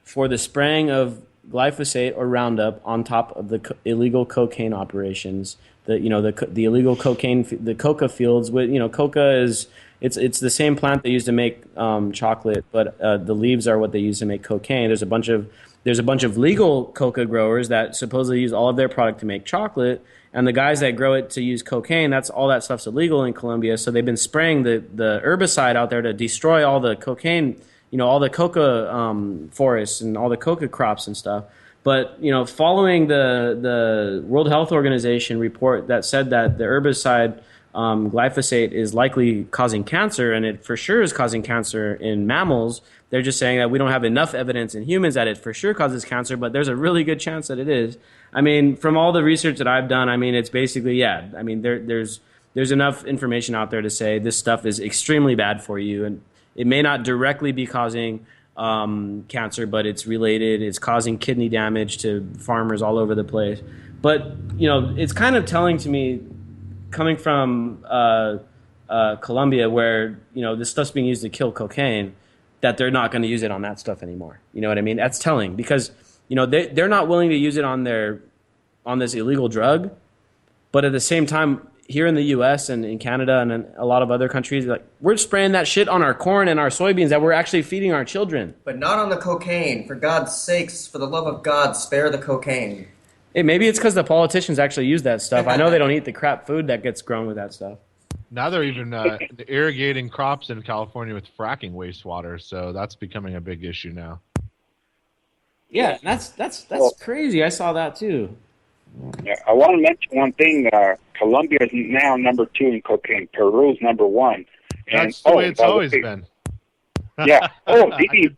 for the spraying of glyphosate or Roundup on top of the illegal cocaine operations. The illegal cocaine, the coca fields. With coca is it's the same plant they use to make chocolate, but the leaves are what they use to make cocaine. There's a bunch of legal coca growers that supposedly use all of their product to make chocolate, and the guys that grow it to use cocaine, all that stuff's illegal in Colombia. So they've been spraying the herbicide out there to destroy all the cocaine, all the coca forests and all the coca crops and stuff. But following the World Health Organization report that said that the herbicide glyphosate is likely causing cancer, and it for sure is causing cancer in mammals. They're just saying that we don't have enough evidence in humans that it for sure causes cancer, but there's a really good chance that it is. I mean, from all the research that I've done, I mean, it's basically, I mean, there's enough information out there to say this stuff is extremely bad for you, and it may not directly be causing cancer, but it's related. It's causing kidney damage to farmers all over the place. But, it's kind of telling to me, coming from Colombia, where this stuff's being used to kill cocaine, that they're not going to use it on that stuff anymore. You know what I mean? That's telling because they're not willing to use it on this illegal drug, but at the same time, here in the U.S. and in Canada and in a lot of other countries, like we're spraying that shit on our corn and our soybeans that we're actually feeding our children. But not on the cocaine. For God's sakes, for the love of God, spare the cocaine. Hey, maybe it's because the politicians actually use that stuff. I know they don't eat the crap food that gets grown with that stuff. Now they're even irrigating crops in California with fracking wastewater, so that's becoming a big issue now. Yeah, that's crazy. I saw that too. Yeah, I want to mention one thing. Colombia is now number 2 in cocaine. Peru's number 1. And, that's the way it's always been. Yeah. Oh, Didi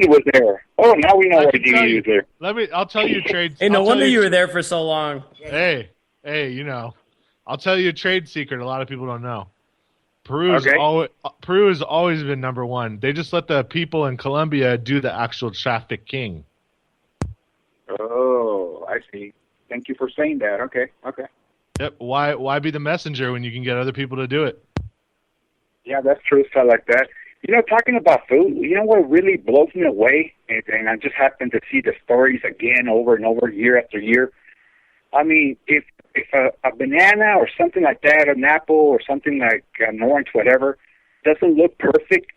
was there. Oh, now we know why Didi was there. I'll tell you a trade. Hey, no wonder you were there for so long. Hey, I'll tell you a trade secret a lot of people don't know. Peru has always been number 1. They just let the people in Colombia do the actual trafficking. Oh, I see. Thank you for saying that. Okay. Yep. Why be the messenger when you can get other people to do it? Yeah, that's true. So I like that. Talking about food, what really blows me away, and I just happen to see the stories again over and over, year after year. I mean, if a banana or something like that, an apple or something like an orange, whatever, doesn't look perfect,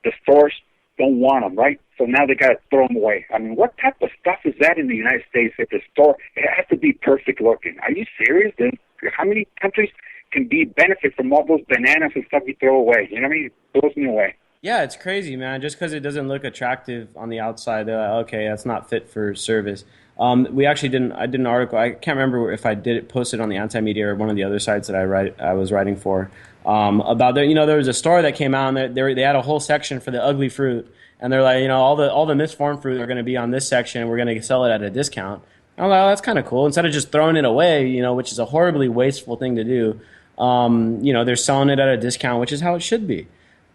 the stores don't want them, right? So now they got to throw them away. I mean, what type of stuff is that in the United States at the store? It has to be perfect looking. Are you serious? Then how many countries can benefit from all those bananas and stuff you throw away? You know what I mean? It blows me away. Yeah, it's crazy, man. Just because it doesn't look attractive on the outside, they're like, okay, that's not fit for service. We actually I did an article. I can't remember if I did it posted on the Anti-Media or one of the other sites that I was writing for about there. There was a store that came out and they had a whole section for the ugly fruit, and they're like, all the mixed farm fruit are going to be on this section. We're going to sell it at a discount. I'm like, oh, that's kind of cool. Instead of just throwing it away, which is a horribly wasteful thing to do, they're selling it at a discount, which is how it should be.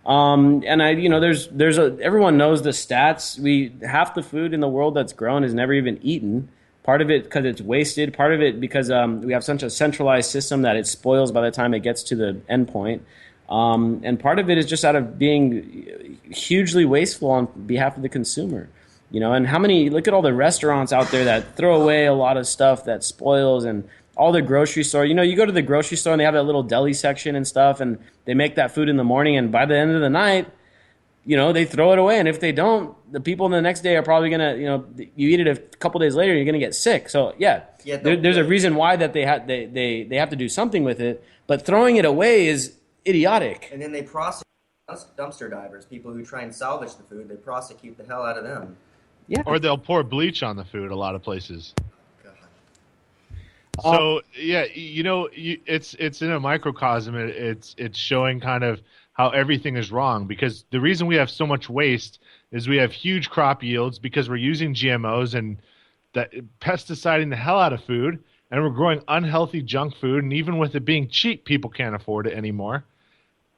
And everyone knows the stats. Half the food in the world that's grown is never even eaten. Part of it because it's wasted. Part of it because we have such a centralized system that it spoils by the time it gets to the end point. And part of it is just out of being hugely wasteful on behalf of the consumer. And look at all the restaurants out there that throw away a lot of stuff that spoils, and all the grocery store. You go to the grocery store and they have that little deli section and stuff, and they make that food in the morning, and by the end of the night, they throw it away. And if they don't, the people the next day are probably going to, you eat it a couple days later, you're going to get sick. So there's a reason why that they have to do something with it, but throwing it away is idiotic. And then they prosecute dumpster divers, people who try and salvage the food. They prosecute the hell out of them. Yeah. Or they'll pour bleach on the food a lot of places. So it's in a microcosm. It's showing kind of how everything is wrong, because the reason we have so much waste is we have huge crop yields because we're using GMOs and that pesticiding the hell out of food, and we're growing unhealthy junk food. And even with it being cheap, people can't afford it anymore.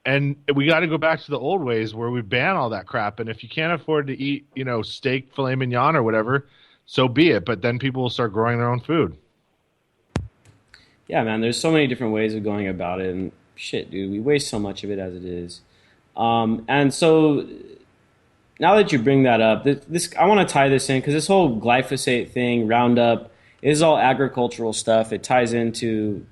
And we got to go back to the old ways where we ban all that crap. And if you can't afford to eat, steak, filet mignon or whatever, so be it. But then people will start growing their own food. Yeah, man, there's so many different ways of going about it, and shit, dude, we waste so much of it as it is. And so now that you bring that up, I want to tie this in, because this whole glyphosate thing, Roundup, is all agricultural stuff. It ties into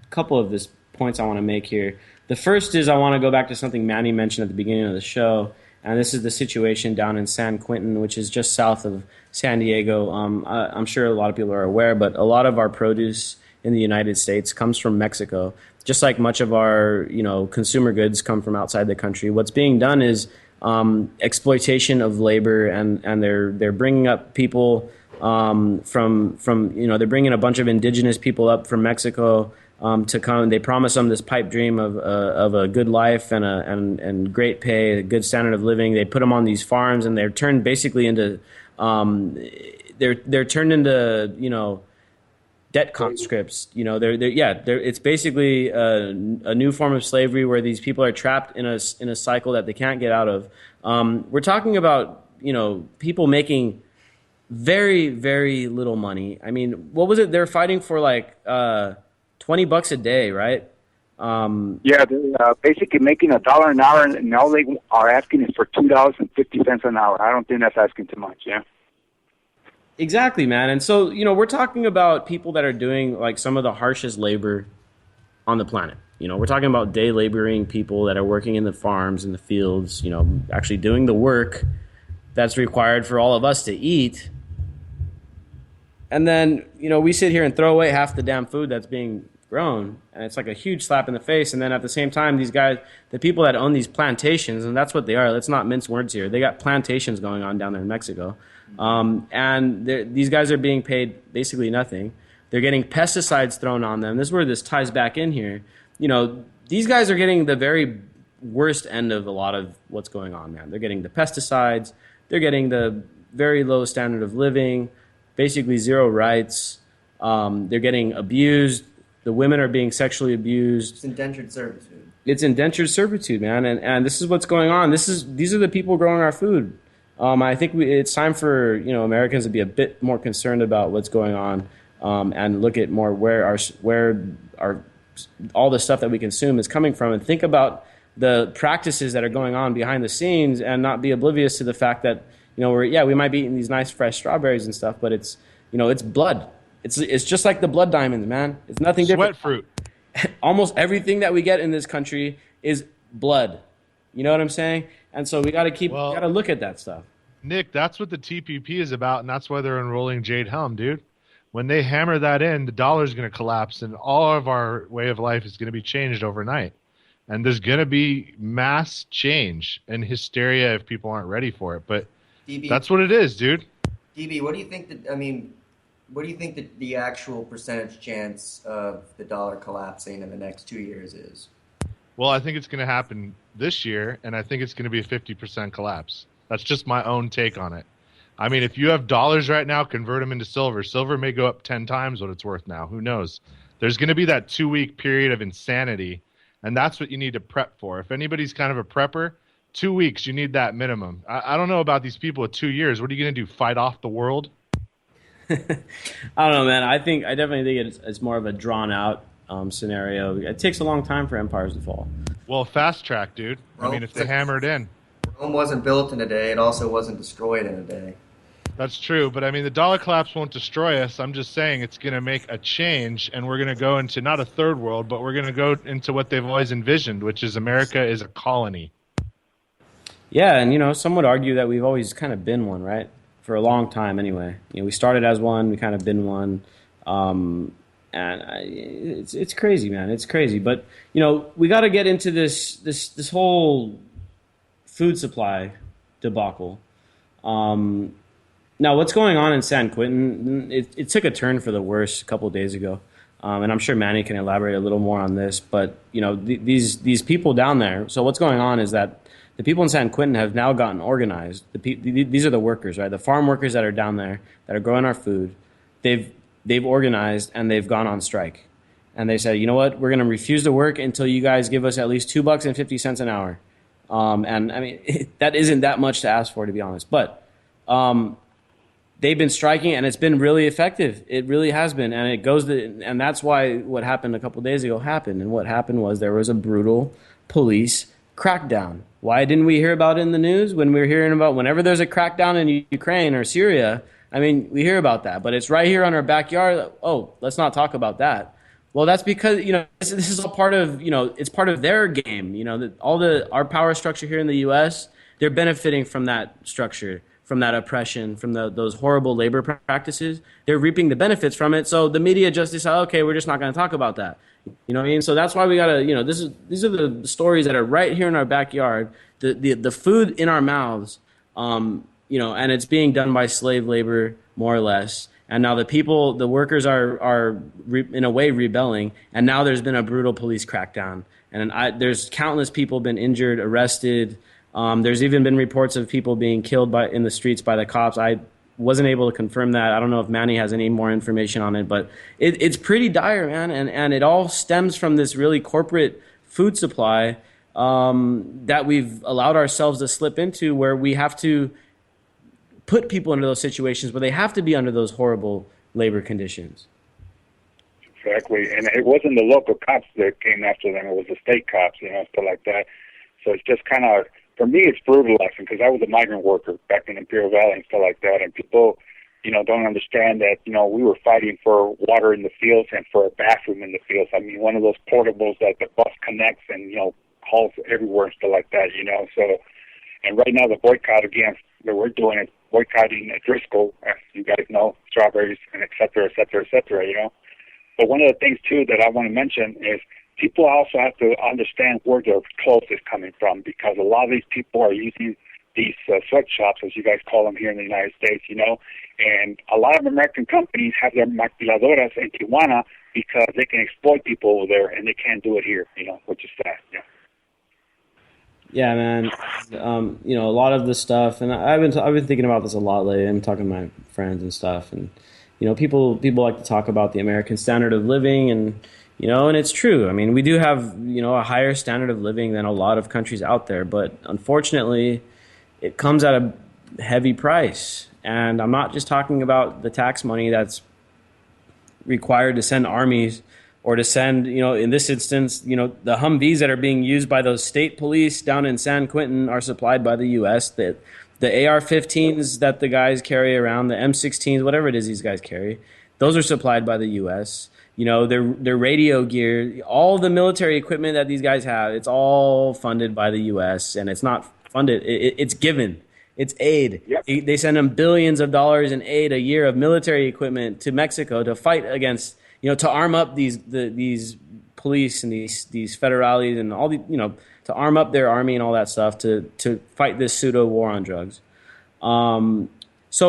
a couple of these points I want to make here. The first is I want to go back to something Manny mentioned at the beginning of the show, and this is the situation down in San Quentin, which is just south of San Diego. I'm sure a lot of people are aware, but a lot of our produce in the United States comes from Mexico. Just like much of our, consumer goods come from outside the country. What's being done is exploitation of labor, and they're bringing up people from they're bringing a bunch of indigenous people up from Mexico to come. They promise them this pipe dream of a good life and great pay, a good standard of living. They put them on these farms, and they're turned basically into they're turned into debt conscripts. It's basically a new form of slavery where these people are trapped in a cycle that they can't get out of. We're talking about people making very, very little money. I mean, what was it? They're fighting for like $20 a day, right? They're basically making $1 an hour, and all they are asking is for $2.50 an hour. I don't think that's asking too much. Yeah. Exactly, man. And so, we're talking about people that are doing like some of the harshest labor on the planet. We're talking about day laboring people that are working in the farms, in the fields, actually doing the work that's required for all of us to eat. And then, we sit here and throw away half the damn food that's being grown, and it's like a huge slap in the face. And then at the same time, these guys, the people that own these plantations, and that's what they are, let's not mince words here, they got plantations going on down there in Mexico. And these guys are being paid basically nothing. They're getting pesticides thrown on them. This is where this ties back in here. These guys are getting the very worst end of a lot of what's going on, man. They're getting the pesticides. They're getting the very low standard of living, basically zero rights. They're getting abused. The women are being sexually abused. It's indentured servitude. It's indentured servitude, man. And this is what's going on. These are the people growing our food. I think it's time for Americans to be a bit more concerned about what's going on, and look at more where our all the stuff that we consume is coming from, and think about the practices that are going on behind the scenes, and not be oblivious to the fact that we might be eating these nice fresh strawberries and stuff, but it's it's blood. It's just like the blood diamonds, man. It's nothing different. Sweat fruit. Almost everything that we get in this country is blood. You know what I'm saying? And so we got to look at that stuff. Nick, that's what the TPP is about, and that's why they're enrolling Jade Helm, dude. When they hammer that in, the dollar's going to collapse, and all of our way of life is going to be changed overnight. And there's going to be mass change and hysteria if people aren't ready for it. But DB, that's what it is, dude. DB, what do you think that the actual percentage chance of the dollar collapsing in the next 2 years is? Well, I think it's going to happen this year, and I think it's going to be a 50% collapse. That's just my own take on it. I mean, if you have dollars right now, convert them into silver. Silver may go up 10 times what it's worth now. Who knows? There's going to be that 2-week period of insanity, and that's what you need to prep for. If anybody's kind of a prepper, 2 weeks, you need that minimum. I don't know about these people with 2 years. What are you going to do, fight off the world? I don't know, man. I definitely think it's more of a drawn-out scenario. It takes a long time for empires to fall. Well, fast track, dude. I mean, if they hammer it in. Rome wasn't built in a day. It also wasn't destroyed in a day. That's true, but I mean, the dollar collapse won't destroy us. I'm just saying it's going to make a change, and we're going to go into not a third world, but we're going to go into what they've always envisioned, which is America is a colony. Yeah, and some would argue that we've always kind of been one, right? For a long time, anyway. We started as one, we kind of been one, it's crazy, man. It's crazy, but we got to get into this whole food supply debacle. Now, what's going on in San Quentin, it took a turn for the worse a couple of days ago. And I'm sure Manny can elaborate a little more on this. But, these people down there, so what's going on is that the people in San Quentin have now gotten organized. These are the workers, right? The farm workers that are down there that are growing our food. They've organized and they've gone on strike. And they said, you know what, we're going to refuse to work until you guys give us at least $2.50 an hour. And I mean, that isn't that much to ask for, to be honest. But they've been striking, and it's been really effective. It really has been, and that's why what happened a couple of days ago happened. And what happened was there was a brutal police crackdown. Why didn't we hear about it in the news when we were hearing about whenever there's a crackdown in Ukraine or Syria? I mean, we hear about that, but it's right here on our backyard. Oh, let's not talk about that. Well, that's because this is all part of it's part of their game. Our power structure here in the U.S. they're benefiting from that structure, from that oppression, from those horrible labor practices. They're reaping the benefits from it. So the media just decide, okay, we're just not going to talk about that. You know what I mean? So that's why we got to, these are the stories that are right here in our backyard, the food in our mouths, and it's being done by slave labor, more or less. And now the workers are in a way rebelling. And now there's been a brutal police crackdown. And there's countless people been injured, arrested. There's even been reports of people being killed in the streets by the cops. I wasn't able to confirm that. I don't know if Manny has any more information on it, but it's pretty dire, man. And it all stems from this really corporate food supply that we've allowed ourselves to slip into, where we have to put people into those situations where they have to be under those horrible labor conditions. Exactly. And it wasn't the local cops that came after them. It was the state cops, stuff like that. So it's just kind of, for me, it's brutalizing because I was a migrant worker back in Imperial Valley and stuff like that. And people, don't understand that, we were fighting for water in the fields and for a bathroom in the fields. I mean, one of those portables that the bus connects and, hauls everywhere and stuff like that, So, and right now the boycott against that we're doing is boycotting Driscoll, as you guys know, strawberries and et cetera, et cetera, et cetera, But one of the things, too, that I want to mention is people also have to understand where their clothes is coming from, because a lot of these people are using these sweatshops, as you guys call them here in the United States, and a lot of American companies have their maquiladoras in Tijuana because they can exploit people over there and they can't do it here, which is sad, Yeah, man. A lot of this stuff, and I've been thinking about this a lot lately. I'm talking to my friends and stuff, and people like to talk about the American standard of living, and and it's true. I mean, we do have a higher standard of living than a lot of countries out there, but unfortunately, it comes at a heavy price. And I'm not just talking about the tax money that's required to send armies, or to send, in this instance, the Humvees that are being used by those state police down in San Quentin are supplied by the U.S. The AR-15s that the guys carry around, the M16s, whatever it is these guys carry, those are supplied by the U.S. Their radio gear, all the military equipment that these guys have, it's all funded by the U.S. And it's not funded; it's given. It's aid. Yep. They send them billions of dollars in aid a year of military equipment to Mexico to fight against. To arm up these police and these federales and all to arm up their army and all that stuff to fight this pseudo war on drugs. So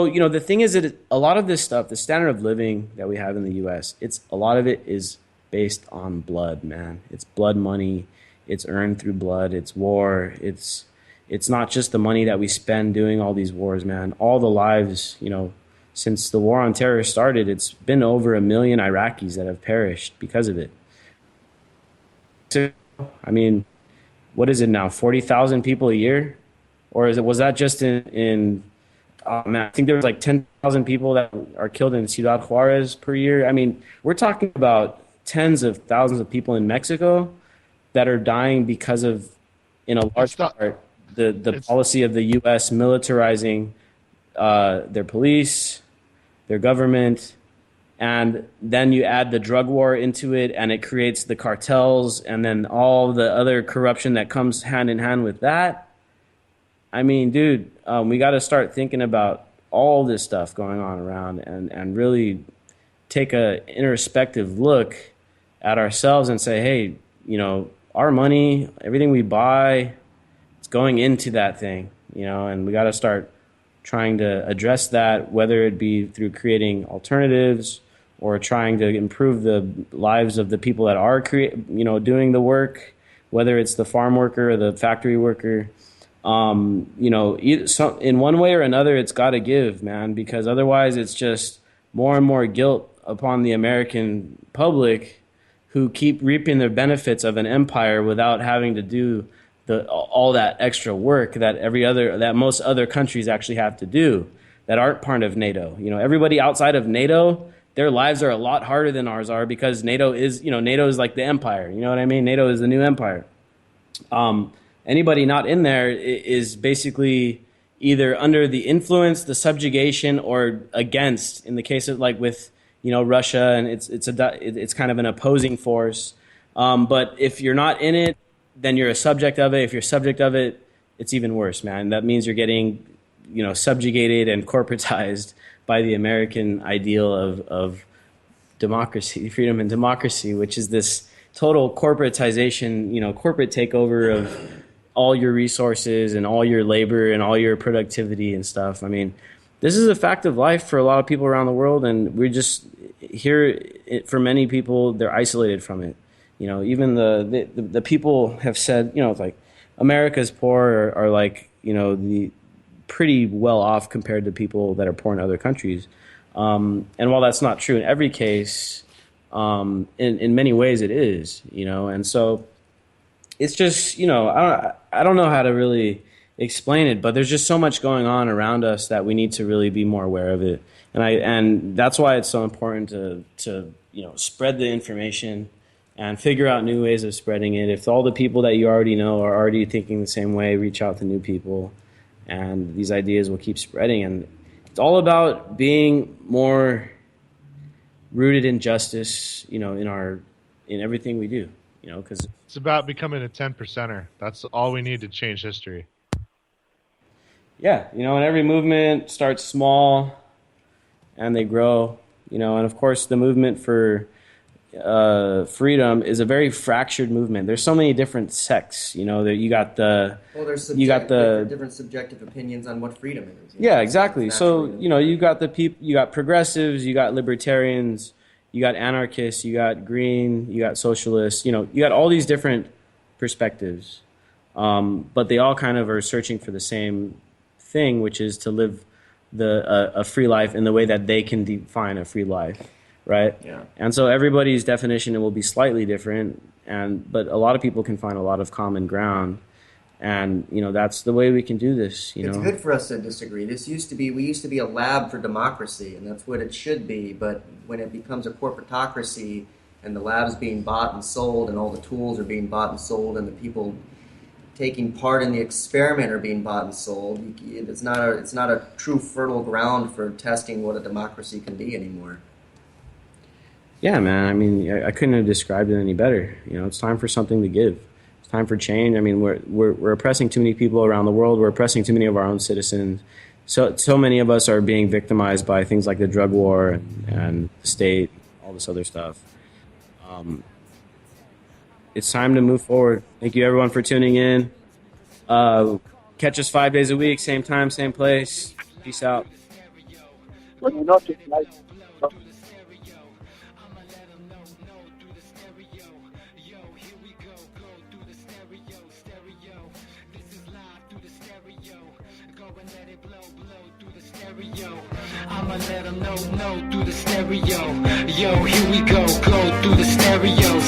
the thing is that a lot of this stuff, the standard of living that we have in the U.S., a lot of it is based on blood, man. It's blood money. It's earned through blood. It's war. It's it's not just the money that we spend doing all these wars, man. All the lives, since the war on terror started, it's been over 1 million Iraqis that have perished because of it. I mean, what is it now? 40,000 people a year, or was that just in oh man, I think there was like 10,000 people that are killed in Ciudad Juarez per year. I mean, we're talking about tens of thousands of people in Mexico that are dying because of, in a large part, the policy of the U.S. militarizing their police, their government, and then you add the drug war into it, and it creates the cartels, and then all the other corruption that comes hand in hand with that. I mean, dude, we got to start thinking about all this stuff going on around and really take a introspective look at ourselves and say, hey, our money, everything we buy, it's going into that thing, and we got to start trying to address that, whether it be through creating alternatives or trying to improve the lives of the people that are doing the work, whether it's the farm worker or the factory worker. In one way or another, it's got to give, man, because otherwise it's just more and more guilt upon the American public who keep reaping the benefits of an empire without having to do all that extra work that most other countries actually have to do that aren't part of NATO. Everybody outside of NATO, their lives are a lot harder than ours are because NATO is like the empire. You know what I mean? NATO is the new empire. Anybody not in there is basically either under the influence, the subjugation, or against. In the case of like with Russia, and it's kind of an opposing force. But if you're not in it, then you're a subject of it. If you're subject of it, it's even worse, man. That means you're getting subjugated and corporatized by the American ideal of democracy, freedom and democracy, which is this total corporatization, corporate takeover of all your resources and all your labor and all your productivity and stuff. I mean, this is a fact of life for a lot of people around the world, and we're just here. For many people, they're isolated from it. Even the people have said, it's like America's poor are like, the pretty well off compared to people that are poor in other countries. And while that's not true in every case, in many ways it is, and so it's just, I don't know how to really explain it, but there's just so much going on around us that we need to really be more aware of it. And that's why it's so important to spread the information and figure out new ways of spreading it. If all the people that you already know are already thinking the same way, reach out to new people, and these ideas will keep spreading. And it's all about being more rooted in justice, in everything we do, because it's about becoming a 10%er. That's all we need to change history. Yeah, and every movement starts small and they grow, and of course the movement for freedom is a very fractured movement. There's so many different sects, that you got the different subjective opinions on what freedom is. Yeah, exactly. So you got the people, you got progressives, you got libertarians, you got anarchists, you got green, you got socialists. You got all these different perspectives, but they all kind of are searching for the same thing, which is to live a free life in the way that they can define a free life. Right. Yeah. And so everybody's definition will be slightly different, but a lot of people can find a lot of common ground, and that's the way we can do this. It's good for us to disagree. We used to be a lab for democracy, and that's what it should be. But when it becomes a corporatocracy, and the lab's being bought and sold, and all the tools are being bought and sold, and the people taking part in the experiment are being bought and sold, it's not a true fertile ground for testing what a democracy can be anymore. Yeah, man. I mean, I couldn't have described it any better. It's time for something to give. It's time for change. I mean, we're oppressing too many people around the world. We're oppressing too many of our own citizens. So many of us are being victimized by things like the drug war and the state, all this other stuff. It's time to move forward. Thank you, everyone, for tuning in. Catch us 5 days a week, same time, same place. Peace out. Buenas noches, guys. Yo, here we go through the stereo. This is live through the stereo. and let it blow, blow through the stereo. I'ma let them know through the stereo. Yo, here we go through the stereo.